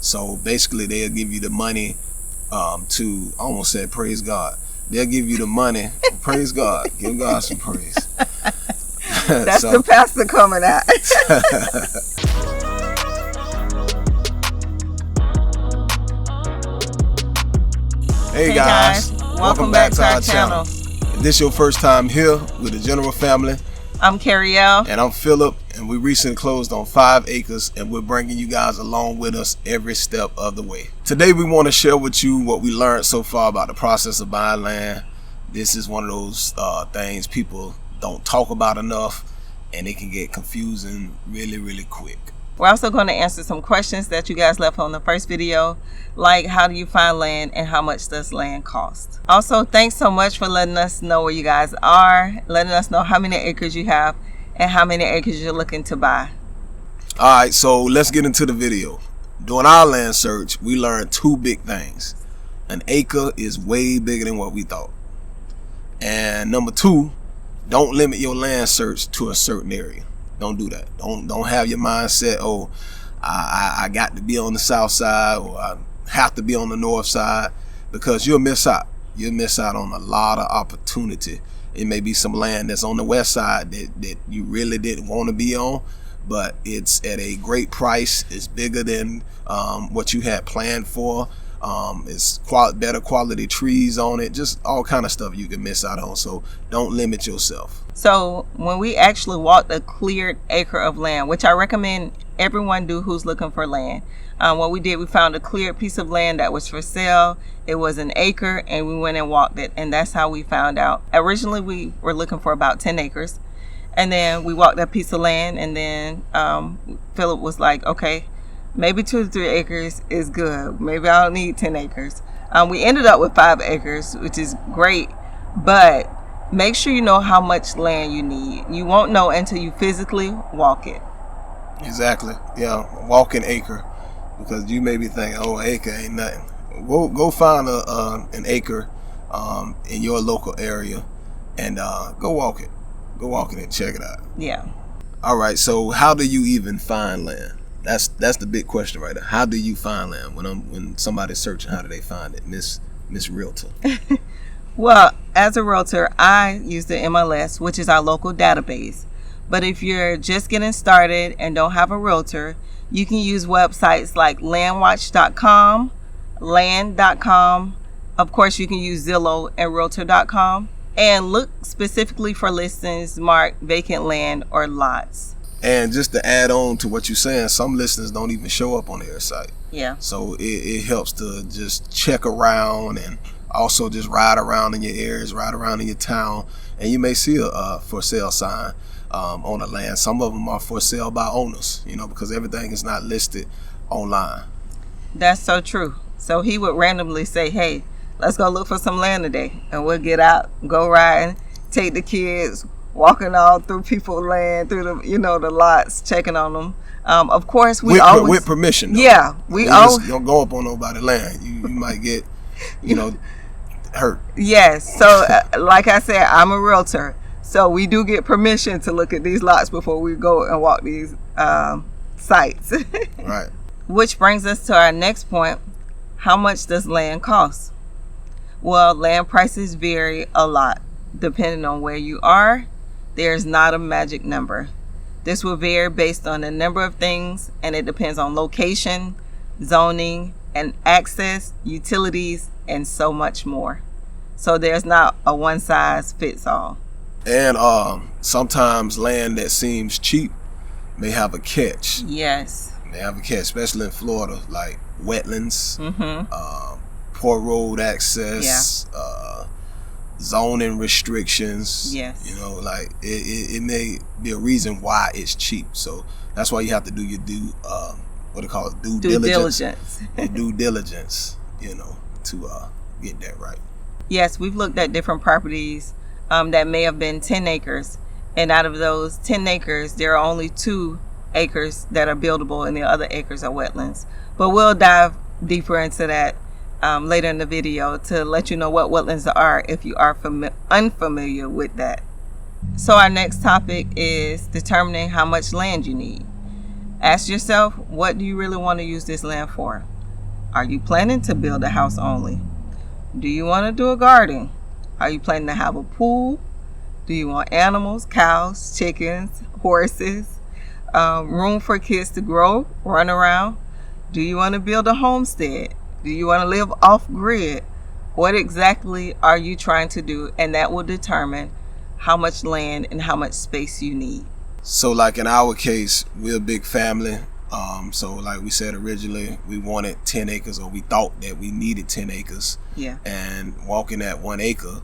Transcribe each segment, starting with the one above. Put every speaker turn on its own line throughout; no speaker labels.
So basically they'll give you the money to, I almost said praise God. They'll give you the money, praise God, give God some praise.
That's the pastor coming out.
Hey guys,
welcome back to our channel.
If this is your first time here with the General family,
I'm Carrielle.
And I'm Philip, and we recently closed on 5 acres, and we're bringing you guys along with us every step of the way. Today we want to share with you what we learned so far about the process of buying land. This is one of those things people don't talk about enough, and it can get confusing really quick.
We're also going to answer some questions that you guys left on the first video, like how do you find land and how much does land cost. Also, thanks so much for letting us know where you guys are, letting us know how many acres you have and how many acres you're looking to buy.
Alright, so let's get into the video. During our land search, we learned 2 big things. An acre is way bigger than what we thought. And number 2, don't limit your land search to a certain area. Don't do that. Don't have your mindset, oh, I got to be on the south side, or I have to be on the north side, because you'll miss out. You'll miss out on a lot of opportunity. It may be some land that's on the west side that you really didn't want to be on, but it's at a great price. It's bigger than what you had planned for. It's better quality trees on it, just all kind of stuff you can miss out on. So don't limit yourself.
So when we actually walked a cleared acre of land, which I recommend everyone do who's looking for land, what we did, we found a cleared piece of land that was for sale. It was an acre, and we went and walked it, and that's how we found out. Originally we were looking for about 10 acres, and then we walked that piece of land, and then Philip was like, okay, maybe 2 to 3 acres is good. Maybe I don't need 10 acres. We ended up with 5 acres, which is great, but make sure you know how much land you need. You won't know until you physically walk it.
Exactly. Yeah, walk an acre, because you may be thinking, oh, an acre ain't nothing. Go find an acre in your local area, and go walk it. Go walk it and check it out.
Yeah.
All right. So how do you even find land? That's the big question right there. How do you find land when somebody's searching? How do they find it, Miss Realtor?
Well, as a realtor, I use the MLS, which is our local database. But if you're just getting started and don't have a realtor, you can use websites like landwatch.com, land.com. Of course, you can use Zillow and realtor.com, and look specifically for listings marked vacant land or lots.
And just to add on to what you're saying, some listings don't even show up on their site.
Yeah.
So it helps to just check around, and also just ride around in your areas, ride around in your town, and you may see a for sale sign on the land. Some of them are for sale by owners, because everything is not listed online.
That's so true. So he would randomly say, hey, let's go look for some land today, and we'll get out, go riding, take the kids, walking all through people's land, through the lots, checking on them. Of course, we always
with permission. Though.
Yeah, we always
just don't go up on nobody's land. You might get, hurt.
Yes. So, like I said, I'm a realtor, so we do get permission to look at these lots before we go and walk these sites.
Right.
Which brings us to our next point: how much does land cost? Well, land prices vary a lot depending on where you are. There's not a magic number. This will vary based on a number of things, and it depends on location, zoning, and access, utilities, and so much more. So there's not a one size fits all.
And sometimes land that seems cheap may have a catch.
Yes.
May have a catch, especially in Florida, like wetlands, poor road access, zoning restrictions.
Yes.
It may be a reason why it's cheap. So that's why you have to do your due diligence. Due diligence, to get that right.
Yes, we've looked at different properties that may have been 10 acres. And out of those 10 acres, there are only 2 acres that are buildable, and the other acres are wetlands. But we'll dive deeper into that later in the video to let you know what wetlands are if you are unfamiliar with that. So our next topic is determining how much land you need. Ask yourself, what do you really want to use this land for? Are you planning to build a house only? Do you want to do a garden? Are you planning to have a pool? Do you want animals, cows, chickens, horses, room for kids to grow, run around? Do you want to build a homestead? Do you want to live off grid? What exactly are you trying to do? And that will determine how much land and how much space you need.
So like in our case, we're a big family. So like we said originally, we wanted 10 acres, or we thought that we needed 10 acres.
Yeah.
And walking that 1 acre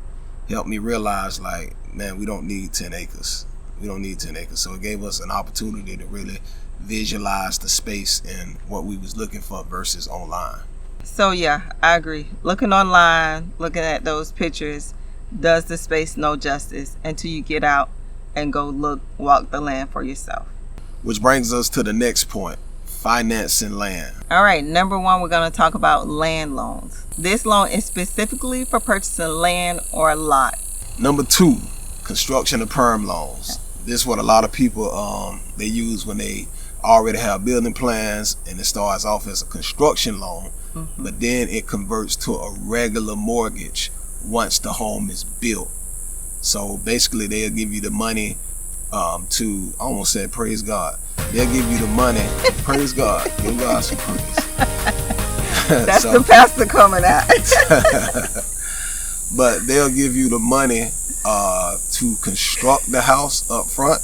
helped me realize, like, man, we don't need 10 acres. We don't need 10 acres. So it gave us an opportunity to really visualize the space and what we was looking for versus online.
So yeah, I agree. Looking online, looking at those pictures does the space no justice until you get out and go walk the land for yourself.
Which brings us to the next point, financing land.
All right, number 1, we're going to talk about land loans. This loan is specifically for purchasing land or a lot.
Number 2, construction to perm loans. This is what a lot of people they use when they already have building plans, and it starts off as a construction loan, but then it converts to a regular mortgage once the home is built. So basically they'll give you the money to, I almost said praise God. They'll give you the money, praise God, give God some praise.
That's the pastor coming out.
But they'll give you the money to construct the house up front,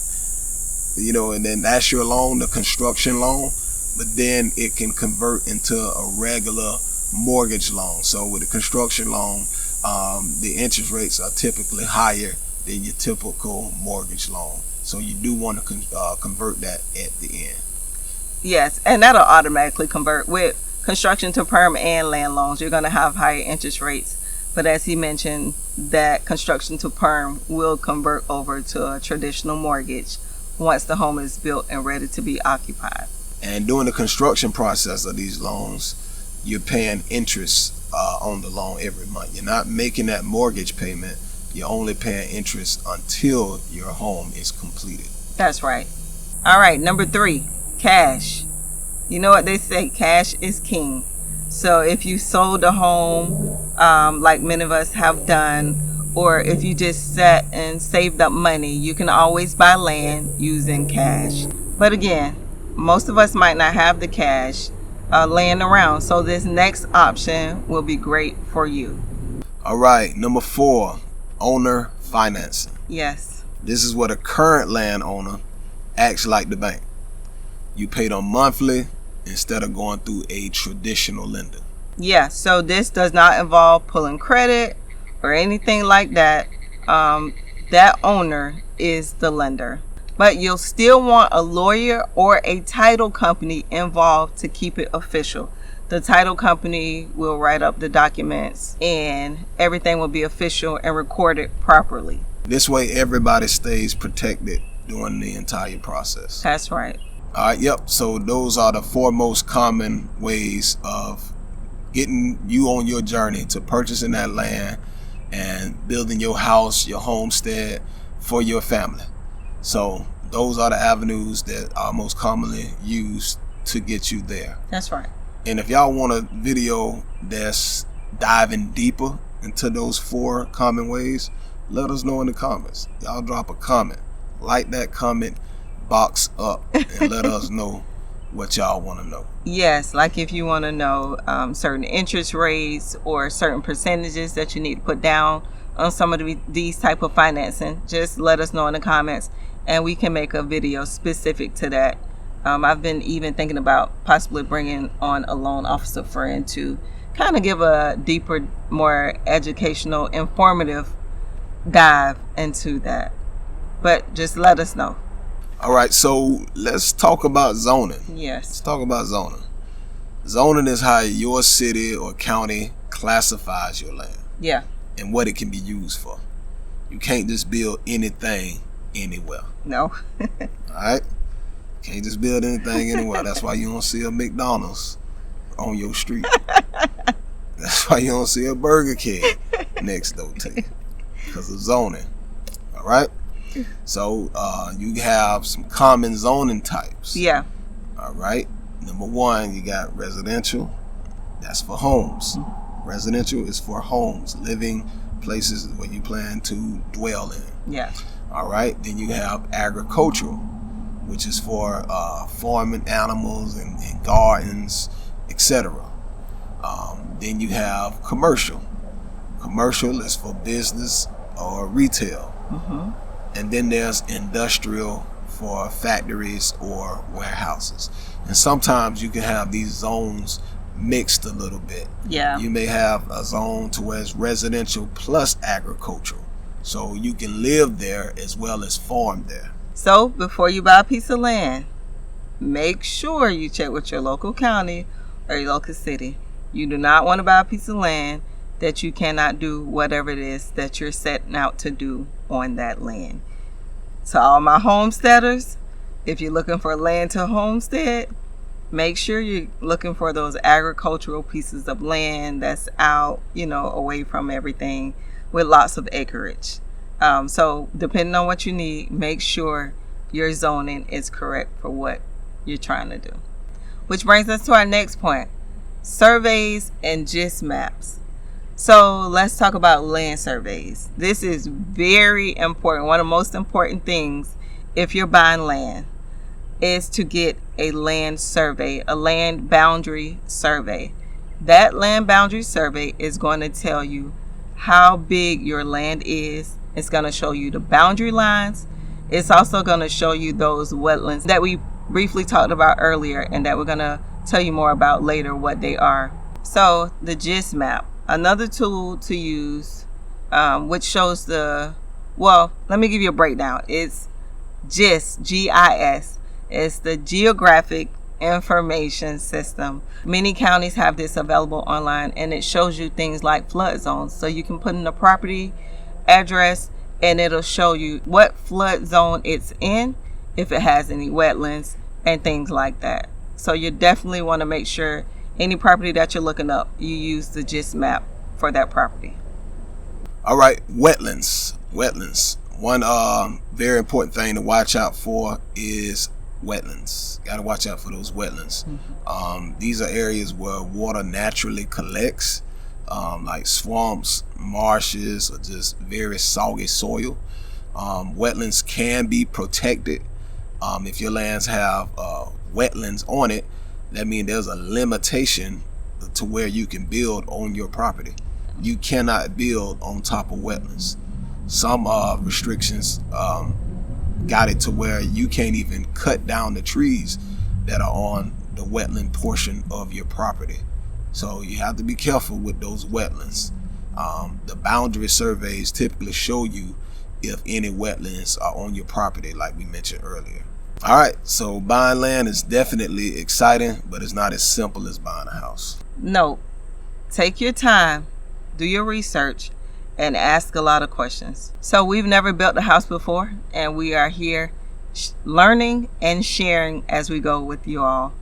and then that's your loan, the construction loan. But then it can convert into a regular mortgage loan. So with the construction loan, the interest rates are typically higher than your typical mortgage loan. So you do want to convert that at the end.
Yes, and that'll automatically convert. With construction to perm and land loans, you're going to have higher interest rates. But as he mentioned, that construction to perm will convert over to a traditional mortgage once the home is built and ready to be occupied.
And during the construction process of these loans, you're paying interest on the loan every month. You're not making that mortgage payment. You're only paying interest until your home is completed.
That's right. All right, number 3, cash. You know what they say, cash is king. So if you sold a home, like many of us have done, or if you just sat and saved up money, you can always buy land using cash. But again, most of us might not have the cash laying around. So this next option will be great for you.
All right, number 4, owner financing.
Yes.
This is what a current landowner acts like the bank. You pay them monthly instead of going through a traditional lender.
Yeah, so this does not involve pulling credit or anything like that. That owner is the lender. But you'll still want a lawyer or a title company involved to keep it official. The title company will write up the documents and everything will be official and recorded properly.
This way everybody stays protected during the entire process.
That's right.
All right, yep. So those are the 4 most common ways of getting you on your journey to purchasing that land and building your house, your homestead for your family. So those are the avenues that are most commonly used to get you there.
That's right.
And if y'all want a video that's diving deeper into those 4 common ways, let us know in the comments. Y'all drop a comment. Light that comment box up and let us know what y'all want to know.
Yes, like if you want to know certain interest rates or certain percentages that you need to put down on some of these type of financing, just let us know in the comments and we can make a video specific to that. I've been even thinking about possibly bringing on a loan officer friend to kind of give a deeper, more educational, informative dive into that. But just let us know.
All right, so let's talk about zoning.
Yes.
Let's talk about zoning. Zoning is how your city or county classifies your land.
Yeah.
And what it can be used for. You can't just build anything anywhere.
No.
All right? Can't just build anything anywhere. That's why you don't see a McDonald's on your street. That's why you don't see a Burger King next door to you. Because of zoning. All right? So you have some common zoning types.
Yeah.
All right. Number 1, you got residential. That's for homes. Residential is for homes, living places where you plan to dwell in.
Yeah.
All right. Then you have agricultural, which is for farming animals and gardens, etc. Then you have commercial. Commercial is for business or retail. And then there's industrial for factories or warehouses. And sometimes you can have these zones mixed a little bit.
Yeah.
You may have a zone to where it's residential plus agricultural. So you can live there as well as farm there.
So before you buy a piece of land, make sure you check with your local county or your local city. You do not want to buy a piece of land that you cannot do whatever it is that you're setting out to do on that land. So all my homesteaders, if you're looking for land to homestead, make sure you're looking for those agricultural pieces of land that's out, away from everything, with lots of acreage. So depending on what you need, make sure your zoning is correct for what you're trying to do. Which brings us to our next point, surveys and GIS maps. So let's talk about land surveys. This is very important. One of the most important things if you're buying land is to get a land survey, a land boundary survey. That land boundary survey is going to tell you how big your land is. It's going to show you the boundary lines. It's also going to show you those wetlands that we briefly talked about earlier and that we're going to tell you more about later what they are. So the GIS map, another tool to use, which shows let me give you a breakdown. It's GIS, G-I-S. It's the Geographic Information System. Many counties have this available online, and it shows you things like flood zones. So you can put in a property address and it'll show you what flood zone it's in, if it has any wetlands and things like that. So you definitely want to make sure any property that you're looking up, you use the GIS map for that property.
All right, wetlands. One very important thing to watch out for is wetlands. Got to watch out for those wetlands. These are areas where water naturally collects, like swamps, marshes, or just very soggy soil. Wetlands can be protected. If your lands have wetlands on it, that means there's a limitation to where you can build on your property. You cannot build on top of wetlands. Some restrictions got it to where you can't even cut down the trees that are on the wetland portion of your property. So you have to be careful with those wetlands. The boundary surveys typically show you if any wetlands are on your property, like we mentioned earlier. All right, so buying land is definitely exciting, but it's not as simple as buying a house.
No, take your time, do your research, and ask a lot of questions. So we've never built a house before, and we are here learning and sharing as we go with you all.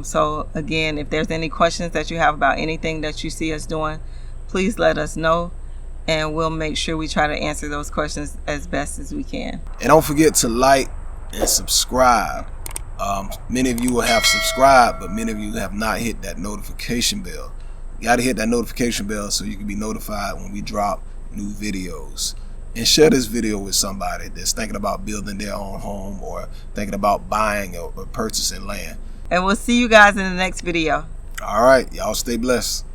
So again, if there's any questions that you have about anything that you see us doing, please let us know, and we'll make sure we try to answer those questions as best as we can.
And don't forget to like and subscribe. Many of you will have subscribed, but many of you have not hit that notification bell. You got to hit that notification bell so you can be notified when we drop new videos. And share this video with somebody that's thinking about building their own home or thinking about buying or purchasing land.
And we'll see you guys in the next video.
All right, y'all stay blessed.